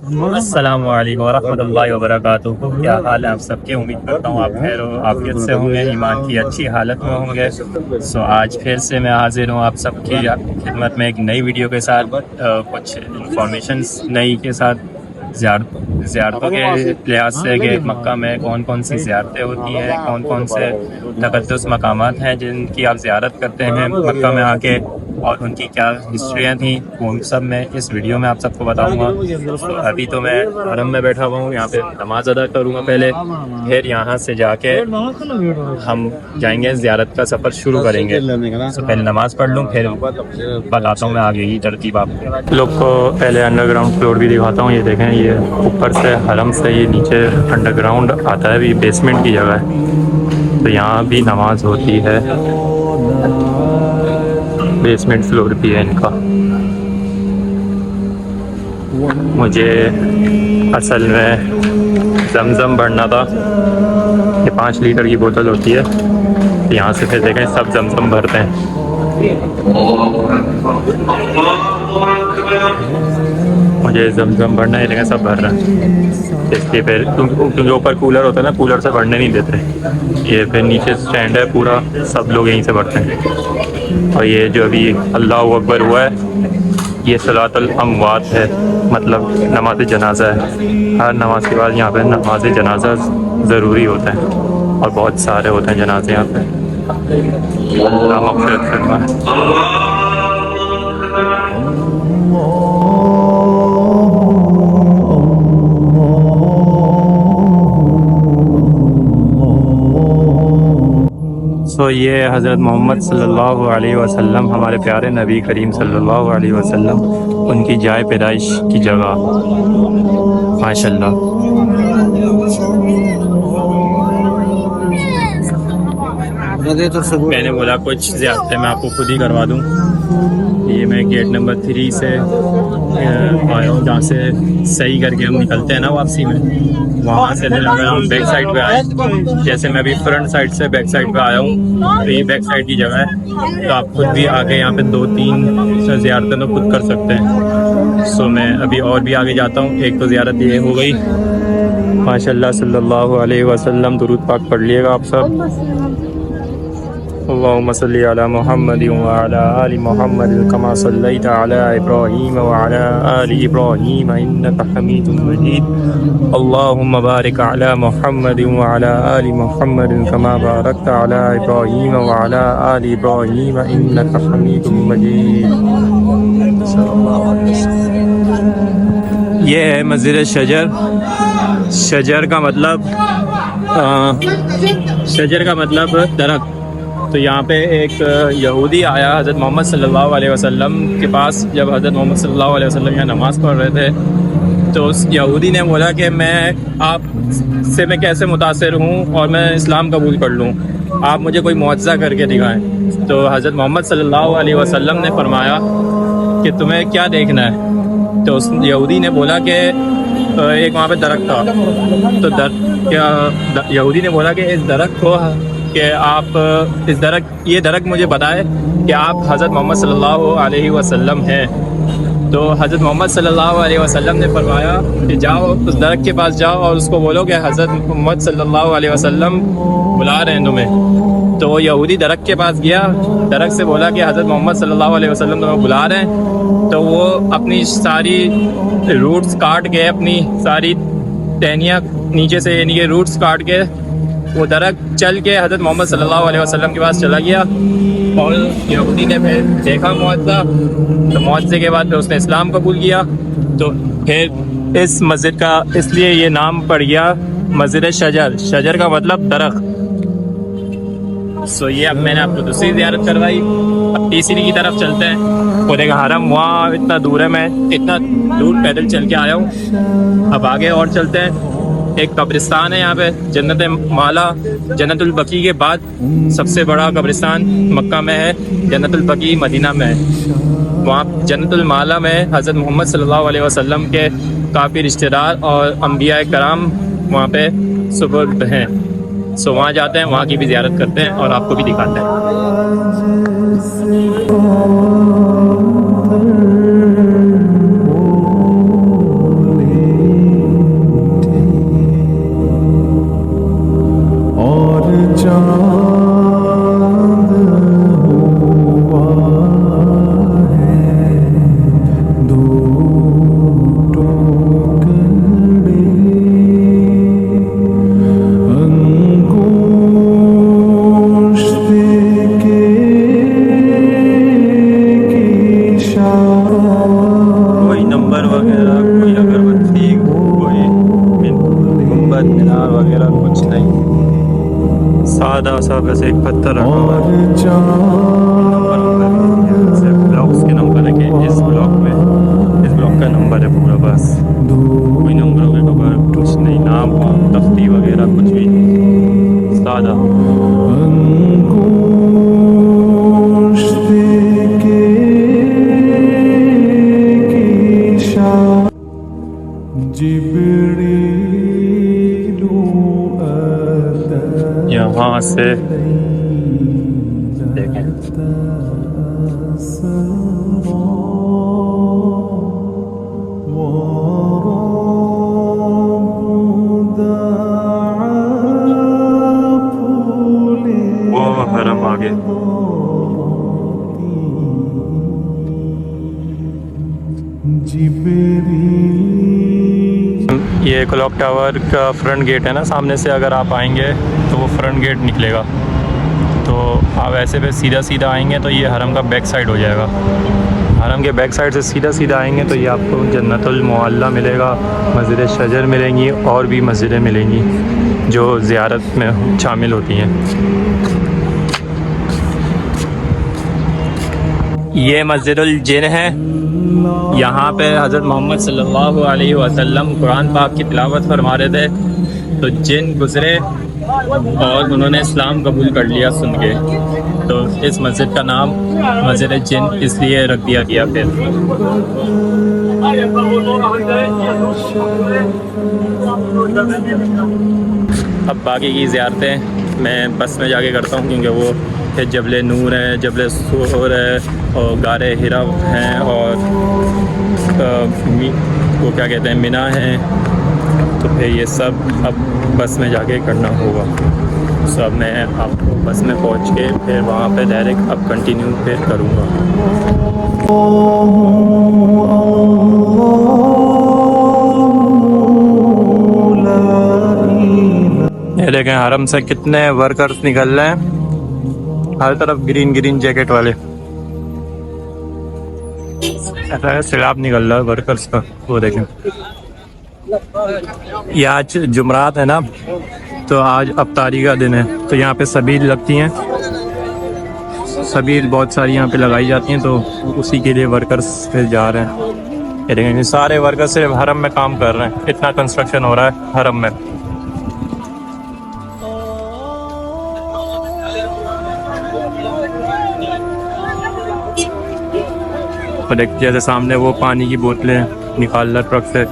अस्सलामु अलैकुम वरहमतुल्लाहि वबरकातुहू। क्या हाल है आप सबके? उम्मीद करता हूँ आप खैर आफियत से होंगे, ईमान की अच्छी हालत में होंगे। आज फिर से मैं हाजिर हूँ आप सबकी खिदमत में एक नई वीडियो के साथ, कुछ इंफॉर्मेशंस नई के साथ। ज़ियारतों के लिहाज से कि मक्का में कौन कौन सी ज़ियारतें होती हैं, कौन कौन से तक़द्दुस मकामात हैं जिनकी आप ज़ियारत करते हैं मक्का में आके, और उनकी क्या हिस्ट्रियाँ थी, उन सब मैं इस वीडियो में आप सबको बताऊंगा। तो अभी तो मैं हरम में बैठा हुआ हूँ, यहाँ पे नमाज अदा करूँगा पहले, फिर यहाँ से जाके हम जाएंगे ज़ियारत का सफ़र शुरू करेंगे। तो पहले नमाज़ पढ़ लूँ, फिर बताता हूँ मैं आगे की तरतीब आपको। लोग को पहले अंडरग्राउंड फ्लोर भी दिखाता हूँ। ये देखें, ये ऊपर से हरम से ये नीचे अंडरग्राउंड आता है, ये बेसमेंट की जगह है। तो यहाँ भी नमाज होती है, बेसमेंट फ्लोर भी है इनका। मुझे असल में जमज़म भरना था, ये 5 लीटर की बोतल होती है। तो यहाँ से फिर देखें सब जमज़म भरते हैं। मुझे जमज़म भरना है, लेकिन सब भर रहे हैं। इसलिए फिर क्योंकि ऊपर कूलर होता है ना, कूलर से भरने नहीं देते। ये फिर नीचे स्टैंड है पूरा, सब लोग यहीं से भरते हैं। और ये जो अभी अल्लाहु अकबर हुआ है, ये सलातुल अमवात है, मतलब नमाज जनाजा है। हर नमाज के बाद यहाँ पे नमाज जनाजा ज़रूरी होता है, और बहुत सारे होते हैं जनाजे यहाँ पे। अल्लाह मग़फ़िरत फरमाए। तो ये हज़रत मोहम्मद सल्लल्लाहु अलैहि वसल्लम, हमारे प्यारे नबी करीम सल्लल्लाहु अलैहि वसल्लम, उनकी जाए पैदाइश की जगह। माशाल्लाह। मैंने बोला कुछ ज़्यादा मैं आपको खुद ही करवा दूँ। ये मैं गेट नंबर 3 से आया हूँ, जहाँ से सही करके हम निकलते हैं ना वापसी में, वहाँ से अगर हम बैक साइड पे आए, जैसे मैं अभी फ्रंट साइड से बैक साइड पे आया हूँ, तो ये बैक साइड की जगह है। तो आप खुद भी आके यहाँ पे 2-3 ज़ियारतें तो खुद कर सकते हैं। सो मैं अभी और भी आगे जाता हूँ। एक तो ज़ियारत ये हो गई, माशाल्लाह सल्लल्लाहु अलैहि वसल्लम। दुरूद पाक पढ़ लिएगा आप सब। अल्लाहुम्मा सल्ली अला मुहम्मद व अला आलि मुहम्मद कमा सल्लैता अला इब्राहीम व अला आलि इब्राहीम इन्नका हमीदुम मजीद। अल्लाहुम्मा बारिक अला मुहम्मद व अला आलि मुहम्मद कमा बारकता अला इब्राहीम व अला आलि इब्राहीम इन्नका हमीदुम मजीद। ये है मस्जिद शजर। शजर का मतलब दरख्त। तो यहाँ पे एक यहूदी आया हज़रत मोहम्मद सल्लल्लाहु अलैहि वसल्लम के पास। जब हज़रत मोहम्मद सल्लल्लाहु अलैहि वसल्लम यहाँ नमाज़ पढ़ रहे थे, तो उस यहूदी ने बोला कि मैं कैसे मुतासिर हूँ और मैं इस्लाम कबूल कर लूँ, आप मुझे कोई मुअज्ज़ा करके दिखाएं। तो हज़रत मोहम्मद सल्लल्लाहु अलैहि वसल्लम ने फरमाया कि तुम्हें क्या देखना है। तो उस यहूदी ने बोला कि एक वहाँ पे दरख्त था। तो यहूदी ने बोला कि इस दरख्त को कि आप ये दरख्त मुझे बताए कि आप हज़रत मोहम्मद सल्लल्लाहु अलैहि वसल्लम हैं। तो हज़रत मोहम्मद सल्लल्लाहु अलैहि वसल्लम ने फरमाया कि जाओ उस दरख्त के पास जाओ और उसको बोलो कि हज़रत मोहम्मद सल्लल्लाहु अलैहि वसल्लम बुला रहे हैं तुम्हें। तो वो यहूदी दरख्त के पास गया, दरख्त से बोला कि हज़रत मोहम्मद सल्लल्लाहु अलैहि वसल्लम तुम्हें बुला रहे हैं। तो वो अपनी सारी रूट्स काट के, अपनी सारी टहनियाँ नीचे से, यानी कि रूट्स काट के, वो दरख्त चल के हज़रत मोहम्मद सल्लल्लाहु अलैहि वसल्लम के पास चला गया। और यहूदी ने फिर देखा मुअज्ज़ा, तो मुअज्ज़े के बाद फिर उसने इस्लाम कबूल किया। तो फिर इस मस्जिद का इसलिए ये नाम पड़ गया मस्जिद शजर। शजर का मतलब दरख्त। सो ये अब मैंने आपको दूसरी ज़ियारत करवाई। अब तीसरी की तरफ चलते हैं। पूरे का हरम वहाँ इतना दूर है, मैं इतना दूर पैदल चल के आया हूँ। अब आगे और चलते हैं। एक कब्रिस्तान है यहाँ पे, जन्नत माला। जन्नतुल बकी के बाद सबसे बड़ा कब्रिस्तान मक्का में है, जन्नतुल बकी मदीना में है। वहाँ जन्नतुल माला में हज़रत मोहम्मद सल्लल्लाहु अलैहि वसल्लम के काफ़ी रिश्तेदार और अंबिया कराम वहाँ पे सुबुर्द हैं। सो वहाँ जाते हैं, वहाँ की भी ज़ियारत करते हैं और आपको भी दिखाते हैं। मीनार वगैरह कुछ नहीं, सादा सा बस एक पत्थर रखा हुआ है। ब्लॉक्स के नंबर है कि इस ब्लॉक में, इस ब्लॉक का नंबर है पूरा, बस कोई नंबरों के खबर कुछ नहीं, नाम तख्ती वगैरह कुछ भी सादा। यहाँ से देखें वो हरम आगे। ये क्लॉक टावर का फ्रंट गेट है ना, सामने से अगर आप आएंगे तो वो फ्रंट गेट निकलेगा, तो आप ऐसे पे सीधा सीधा आएंगे तो ये हरम का बैक साइड हो जाएगा। हरम के बैक साइड से सीधा सीधा आएंगे तो ये आपको जन्नतुल मुअल्ला मिलेगा, मस्जिद शजर मिलेंगी और भी मस्जिदें मिलेंगी जो ज़ियारत में शामिल होती हैं। ये मस्जिदुल जिन है, यहाँ पे हज़रत मोहम्मद सल्लल्लाहु अलैहि वसल्लम कुरान पाक की तिलावत फरमा रहे थे, तो जिन गुज़रे और उन्होंने इस्लाम कबूल कर लिया सुन के, तो इस मस्जिद का नाम मस्जिद जिन इसलिए रख दिया गया। फिर अब बाकी की ज़ियारतें मैं बस में जाके करता हूँ, क्योंकि वो फिर जबल नूर है, जबल सूर है और गारे हिरा हैं और वो क्या कहते हैं मिना है, तो फिर ये सब अब बस में जाके करना होगा। सब मैं आपको बस में पहुंच के फिर वहाँ पे डायरेक्ट अब कंटिन्यू फिर करूँगा। ये देखें हरम से कितने वर्कर्स निकल रहे हैं, हर तरफ ग्रीन ग्रीन जैकेट वाले, ऐसा सैलाब निकल रहा है वर्कर्स का। वो देखें, ये आज जुमरात है ना, तो आज अफ्तारी का दिन है, तो यहाँ पे सबील लगती हैं, सबील बहुत सारी यहाँ पे लगाई जाती हैं, तो उसी के लिए वर्कर्स फिर जा रहे हैं। ये देखें सारे वर्कर्स सिर्फ हरम में काम कर रहे हैं, इतना कंस्ट्रक्शन हो रहा है हरम में। और एक जैसे सामने वो पानी की बोतलें निकाल रहा ट्रक से।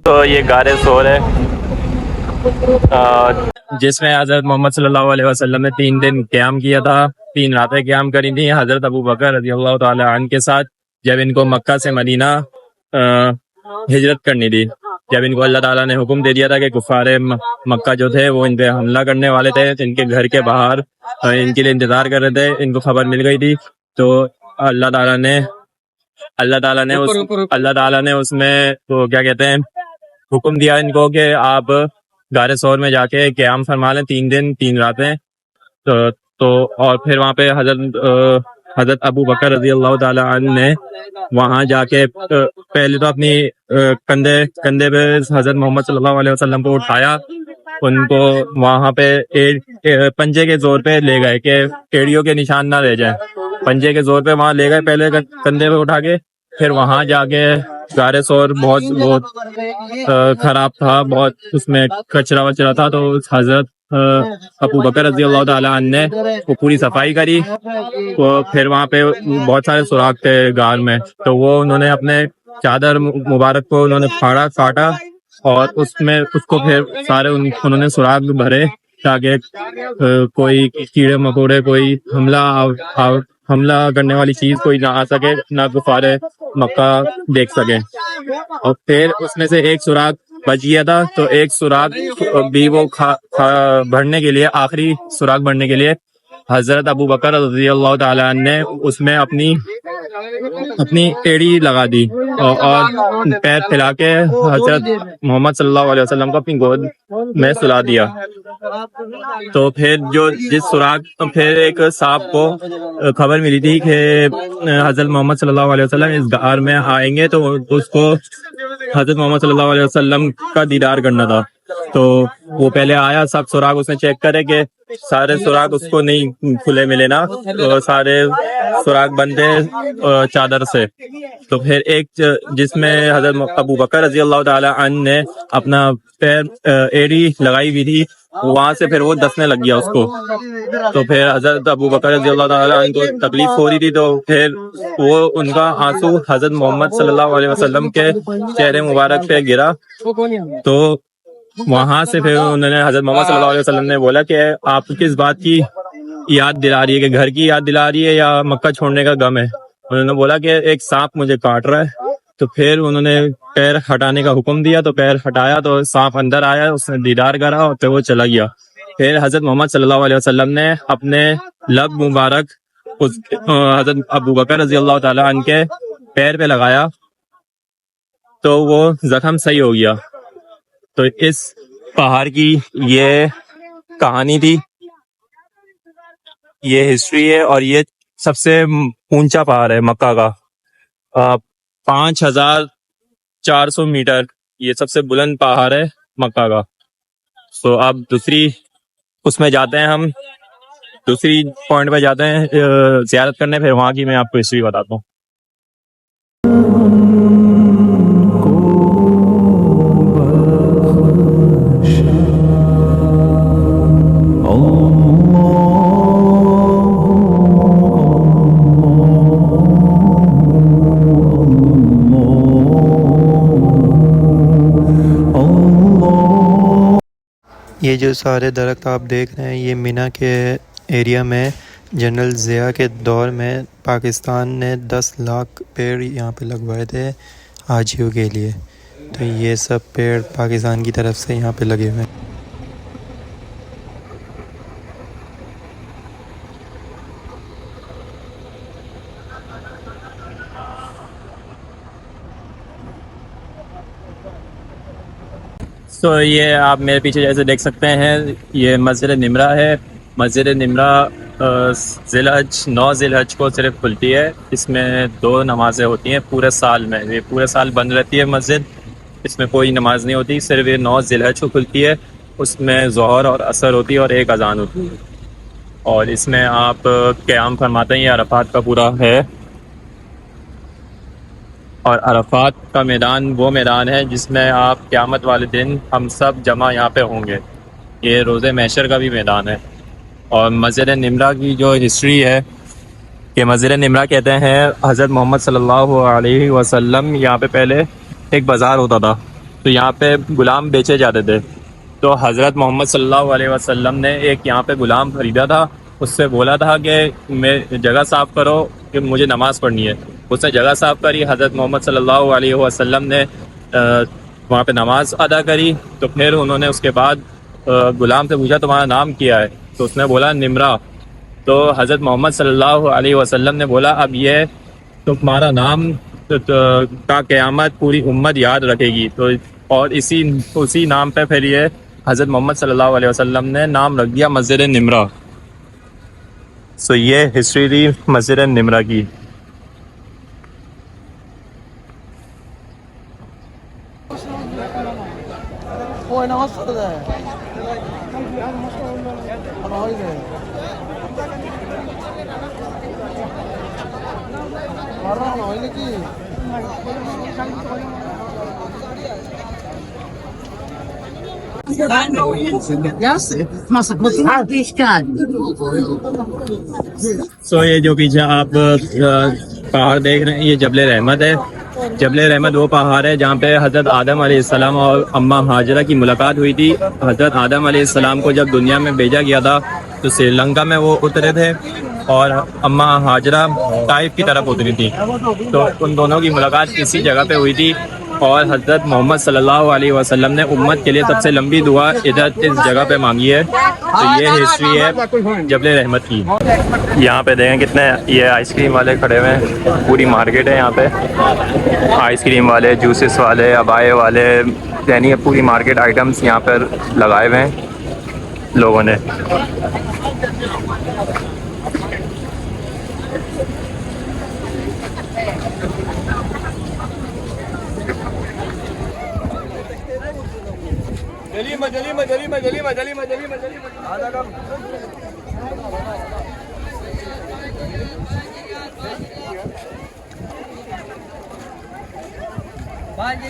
तो ये गारे सोर है जिसमें हज़रत मोहम्मद सल्लल्लाहु अलैहि वसल्लम ने 3 दिन क़याम किया था, 3 रातें क़याम करी थी हज़रत अबू बकर रज़ियल्लाहु ताला अन्हु के साथ, जब इनको मक्का से मदीना हिजरत करनी थी। जब इनको अल्लाह ताला ने हुक्म दे दिया था कि कुफ़ारे मक्का जो थे वो इन पे हमला करने वाले थे, इनके घर के बाहर इनके लिए इंतज़ार कर रहे थे, इनको खबर मिल गई थी, तो अल्लाह ताला ने उसमें तो क्या कहते हैं हुक्म दिया इनको कि आप गारे सौर में जाके क़याम फरमा लें 3 दिन 3 रातें। तो और फिर वहाँ पे हज़रत अबू बकर रज़ियल्लाहु ताला अन्हु ने वहाँ जाके पहले तो अपनी कंधे पे हज़रत मोहम्मद सल्लल्लाहु अलैहि वसल्लम को उठाया, उनको वहाँ पे पंजे के जोर पे ले गए कि एड़ियों के निशान ना रह जाए, पंजे के जोर पे वहाँ ले गए, पहले कंधे पे उठा के। फिर वहाँ जाके गारे सौर बहुत खराब था, बहुत उसमें कचरा वचरा था, तो हज़रत अबू बकर रज़ियल्लाहु ताला अन्हु ने वो पूरी सफाई करी। तो फिर वहाँ पे बहुत सारे सुराख थे गार में, तो वो उन्होंने अपने चादर मुबारक को उन्होंने फाड़ा काटा और उसमें उसको फिर सारे उन्होंने सुराग भरे ताकि कोई कीड़े मकोड़े कोई हमला करने वाली चीज कोई ना आ सके, ना कुफारे मक्का देख सके। और फिर उसमें से एक सुराग बच गया था, तो एक सुराग भी वो भरने के लिए, आखिरी सुराग भरने के लिए हजरत अबू बकर रज़ियल्लाहु ताला ने उसमें अपनी एड़ी लगा दी और पैर फैला के हजरत मोहम्मद सल्लल्लाहु अलैहि वसल्लम को अपनी गोद में सुला दिया। तो फिर फिर एक सांप को खबर मिली थी कि हजरत मोहम्मद सल्लल्लाहु अलैहि वसल्लम इस गार में आएंगे, तो उसको हजरत मोहम्मद सल्लल्लाहु अलैहि वसल्लम का दीदार करना था। तो वो पहले आया, सब सुराग उसने चेक करे कि सारे सुराग उसको नहीं खुले मिले ना, तो सारे सुराग बंद थे चादर से। तो फिर एक जिसमें हजरत अबू बकर रज़ियल्लाहु ताला अन्हु ने अपना पैर एड़ी लगाई हुई थी, वहां से फिर वो दसने लग गया उसको। तो फिर हजरत अबू बकर रज़ियल्लाहु ताला अन्हु को तकलीफ हो रही थी, तो फिर वो उनका आंसू हजरत मोहम्मद सल्लल्लाहु अलैहि वसल्लम के चेहरे मुबारक पे गिरा। तो वहां से फिर उन्होंने हजरत मोहम्मद सल्लल्लाहु अलैहि वसल्लम ने बोला कि आप किस बात की याद दिला रही है, कि घर की याद दिला रही है या मक्का छोड़ने का गम है। उन्होंने बोला कि एक सांप मुझे काट रहा है। तो फिर उन्होंने पैर हटाने का हुक्म दिया, तो पैर हटाया तो सांप अंदर आया, उसने दीदार करा और फिर वो चला गया। फिर हजरत मोहम्मद सल्लल्लाहु अलैहि वसल्लम ने अपने लब मुबारक उस हजरत अबू बकर रज़ियल्लाहु ताला अन्हु के पैर पे लगाया, तो वो जख्म सही हो गया। तो इस पहाड़ की ये कहानी थी, ये हिस्ट्री है, और ये सबसे ऊंचा पहाड़ है मक्का का। 5400 मीटर ये सबसे बुलंद पहाड़ है मक्का का। तो अब दूसरी उसमें जाते हैं, हम दूसरी पॉइंट पे जाते हैं ज़ियारत करने, फिर वहाँ की मैं आपको हिस्ट्री बताता हूँ। ये जो सारे दरख्त आप देख रहे हैं, ये मिना के एरिया में जनरल ज़िया के दौर में पाकिस्तान ने 10 लाख पेड़ यहाँ पे लगवाए थे हाजियों के लिए। तो ये सब पेड़ पाकिस्तान की तरफ से यहाँ पे लगे हुए हैं। तो ये आप मेरे पीछे जैसे देख सकते हैं, ये मस्जिद निमरा है। मस्जिद निमरा 9 ज़िलहज को सिर्फ खुलती है। इसमें 2 नमाज़ें होती हैं पूरे साल में, ये पूरे साल बंद रहती है मस्जिद, इसमें कोई नमाज नहीं होती, सिर्फ ये 9 ज़िलहज को खुलती है। उसमें ज़ोहर और असर होती है और एक अजान होती है, और इसमें आप क़याम फरमाते हैं। ये अरफात का पूरा है, और अरफात का मैदान वो मैदान है जिसमें आप क़यामत वाले दिन हम सब जमा यहाँ पे होंगे। ये रोज़े महशर का भी मैदान है। और मस्जिद निमरा की जो हिस्ट्री है, कि मस्जिद निमरा कहते हैं हज़रत मोहम्मद सल्लल्लाहु अलैहि वसल्लम यहाँ पे पहले एक बाज़ार होता था, तो यहाँ पे ग़ुलाम बेचे जाते थे। तो हज़रत मोहम्मद सल्लल्लाहु अलैहि वसल्लम ने एक यहाँ पे ग़ुलाम ख़रीदा था, उससे बोला था कि मैं जगह साफ़ करो कि मुझे नमाज़ पढ़नी है। उसने जगह साफ़ करी, हज़रत मोहम्मद सल्लल्लाहु अलैहि वसल्लम ने वहाँ पे नमाज़ अदा करी। तो फिर उन्होंने उसके बाद ग़ुलाम से पूछा तुम्हारा नाम क्या है, तो उसने बोला निमरा। तो हज़रत मोहम्मद सल्लल्लाहु अलैहि वसल्लम ने बोला अब ये तुम्हारा नाम का क़यामत पूरी उम्मत याद रखेगी। तो और उसी नाम पे फिर ये हज़रत मोहम्मद सल्लल्लाहु अलैहि वसल्लम ने नाम रख दिया मस्जिद निमरा। सो ये हिस्ट्री थी मस्जिद निमरा की। सो ये जो पीछे आप पहाड़ देख रहे हैं, ये जबल रहमत है। जबल रहमत वो पहाड़ है जहाँ पे हज़रत आदम अलैहिस्सलाम और अम्मा हाजरा की मुलाकात हुई थी। हज़रत आदम अलैहिस्सलाम को जब दुनिया में भेजा गया था तो श्रीलंका में वो उतरे थे और अम्मा हाजरा ताइफ की तरफ उतरी थी। तो उन दोनों की मुलाकात इसी जगह पे हुई थी और हज़रत मोहम्मद सल्लल्लाहु अलैहि वसल्लम ने उम्मत के लिए सबसे लंबी दुआ इधर इस जगह पे मांगी है। तो ये हिस्ट्री है जबल रहमत की। यहाँ पे देखें कितने ये आइसक्रीम वाले खड़े हुए हैं, पूरी मार्केट है यहाँ पे। आइसक्रीम वाले, जूसेस वाले, अबाए वाले, यानी ये पूरी मार्केट आइटम्स यहाँ पर लगाए हुए हैं लोगों ने।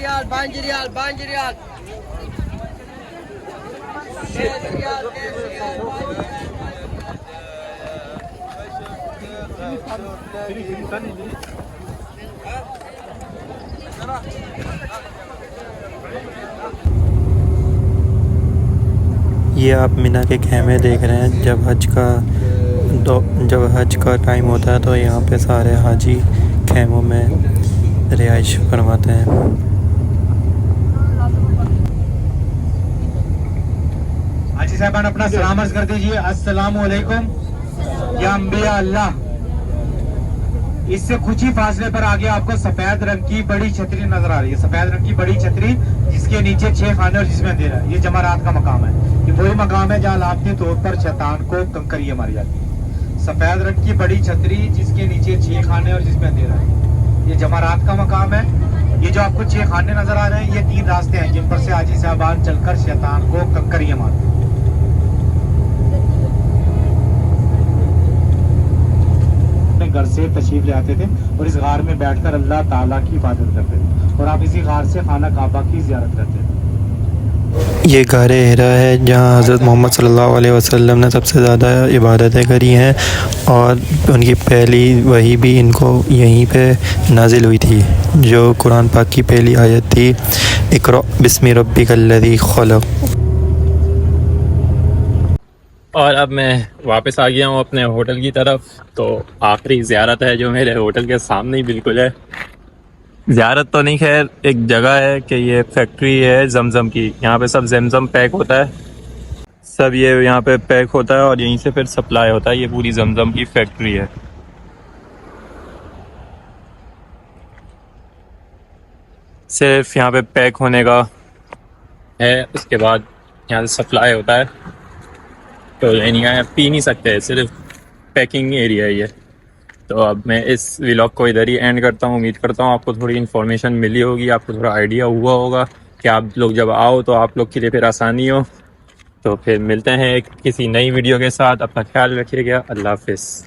Banjirial. ये आप मिना के खेमे देख रहे हैं। जब हज का टाइम होता है तो यहाँ पे सारे हाजी खेमों में रिहाइश फरमाते हैं। हाजी साहबान अपना सलाम अर्ज कर दीजिए। अस्सलामु अलैकुम या अंबिया अल्लाह। इससे कुछ ही फासले पर आगे आपको सफेद रंग की बड़ी छतरी नजर आ रही है। सफेद रंग की बड़ी छतरी जिसके नीचे 6 खाने और जिसमें अंधेरा है। ये जमारात का मकाम है। ये वही मकाम है जहाँ लापती तौर पर शैतान को कंकरियां मारी जाती है। सफेद रंग की बड़ी छतरी जिसके नीचे 6 खाने और जिसमें अंधेरा है। ये जमारात का मकाम है। ये जो आपको 6 खाने नजर आ रहे हैं ये 3 रास्ते हैं जिन पर से हाजी साहबान चलकर शैतान को कंकरियां मारते हैं। घर से तशरीफ ले आते थे और इस गार में बैठकर अल्लाह ताला की इबादत करते थे और आप इसी गार से खाना काबा की ज़ियारत करते थे। ये गारे हिरा है जहाँ हज़रत मोहम्मद सल्लल्लाहु अलैहि वसल्लम ने सबसे ज़्यादा इबादतें करी हैं और उनकी पहली वही भी इनको यहीं पे नाजिल हुई थी, जो कुरान पाक की पहली आयत थी, इक़रा बिस्मि रब्बिकल्लज़ी खलक़। और अब मैं वापस आ गया हूँ अपने होटल की तरफ। तो आखिरी ज़ियारत है जो मेरे होटल के सामने ही बिल्कुल है। ज़ियारत तो नहीं, खैर एक जगह है कि ये फैक्ट्री है जमज़म की। यहाँ पे सब जमज़म पैक होता है, सब ये यहाँ पे पैक होता है और यहीं से फिर सप्लाई होता है। ये पूरी जमज़म की फैक्ट्री है। सिर्फ यहाँ पे पैक होने का है, उसके बाद यहाँ से सप्लाई होता है। तो यानी यहाँ पी नहीं सकते, सिर्फ पैकिंग एरिया है ये। तो अब मैं इस व्लॉग को इधर ही एंड करता हूँ। उम्मीद करता हूँ आपको थोड़ी इन्फॉर्मेशन मिली होगी, आपको थोड़ा आइडिया हुआ होगा कि आप लोग जब आओ तो आप लोग के लिए फिर आसानी हो। तो फिर मिलते हैं किसी नई वीडियो के साथ। अपना ख्याल रखिएगा। अल्लाह हाफिज़।